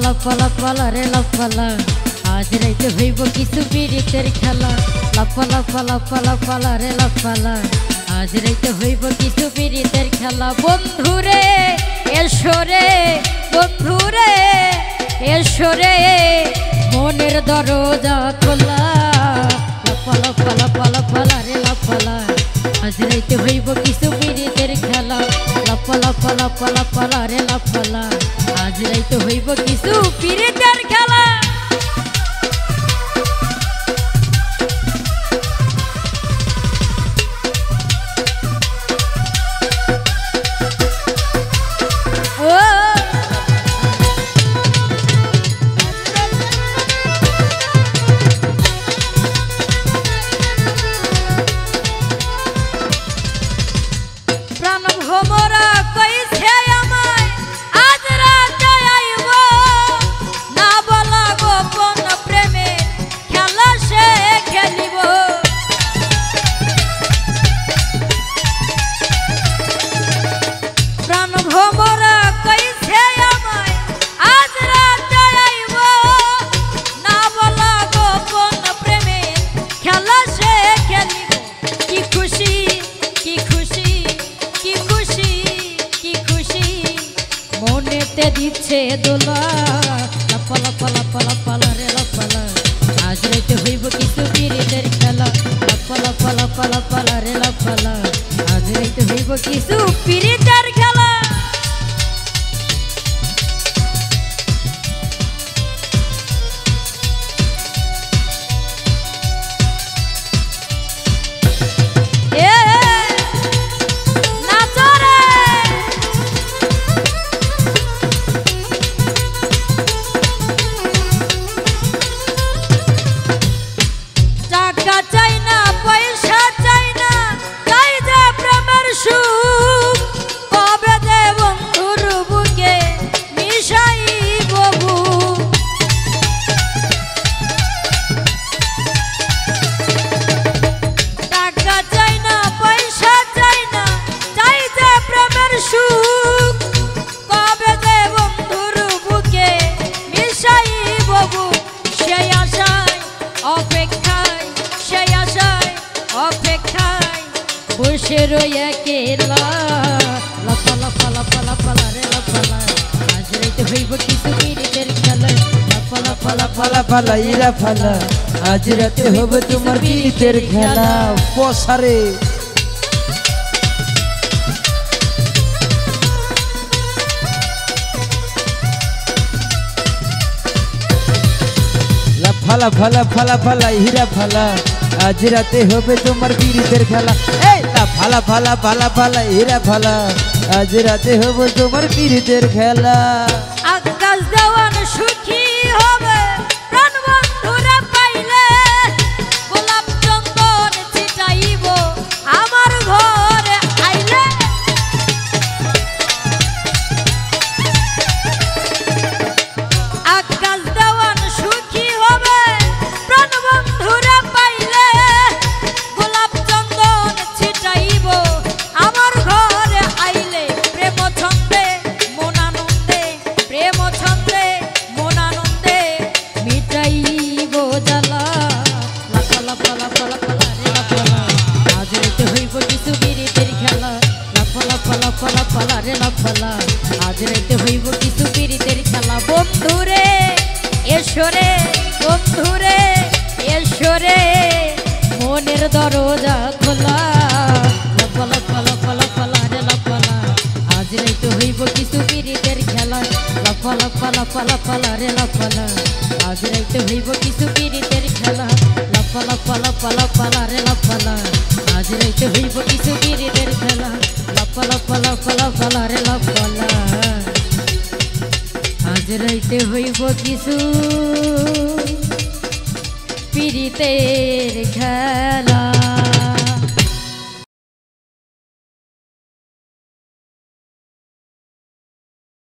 লাফালা রে লাফালা আজ রাইতে হইব কিছু পীড়িতের খেলা লাফালা রে লাফালা আজ রাইতে হইব কিছু পীড়িতের খেলা বন্ধুরে এসরে বন্ধুরে এসরে মনের দরজা খোলা লাফালা রে লাফালা আজ রাইতে হইব কিছু পীড়িতের খেলা লাফালা রে লাফালা আজ রাইতে হইব কিছু পীড়িতের খেলা দিচ্ছে দোলা লাফালা রে লাফালা আজ রাইতে হইব কিছু পীড়িতের খেলা লাফালা রে লাফালা আজ রাইতে হইব কিছু পীড়িতের খেলা বসে রয়ে কেলা লাফালা রে লাফালা আজ রাইতে হইব কিছু পীড়িতের খেলা লাফালা ইরা ফালা আজ রাতে হবে তোমার পীড়িতের খেলা পসারে লাফালা ইরা ফালা আজ রাতে হবে তোমার পীড়িতের খেলা এই ফালা হীরা ফালা আজ রাতে হবে তোমার পীড়িতের খেলা আকাশ দেওয়ান সুখী হবে প্রাণ বন্ধুরা পাইলে গোলাপ চন্দন ছিটাইব আমার ঘরে আইলে আকাশ দেওয়ান সুখী হবে প্রাণ বন্ধুরা পাইলে গোলাপ চন্দন ছিটাইব আমার ঘরে আইলে প্রেম ছন্দে মন আনন্দে মিটাইব জ্বালা লাফালা রে লাফালা আজ রাইতে হইব কিছু পীড়িতের খেলা লাফালা রে লাফালা আজ রাইতে হইব কিছু পীড়িতের খেলা বন্ধুরে এসরে মনের দরজা খোলা লাফালা রে লাফালা আজ রাইতে হইব কিছু পীড়িতের খেলা লাফালা রে লাফালা আজ রাইতে হইব কিছু পীড়িতের খেলা লাফালা রে লাফালা আজ রাইতে হইব কিছু পীড়িতের খেলা লাফালা রে লাফালা আজ রাইতে হইব কিছু পীড়িতের খেলা।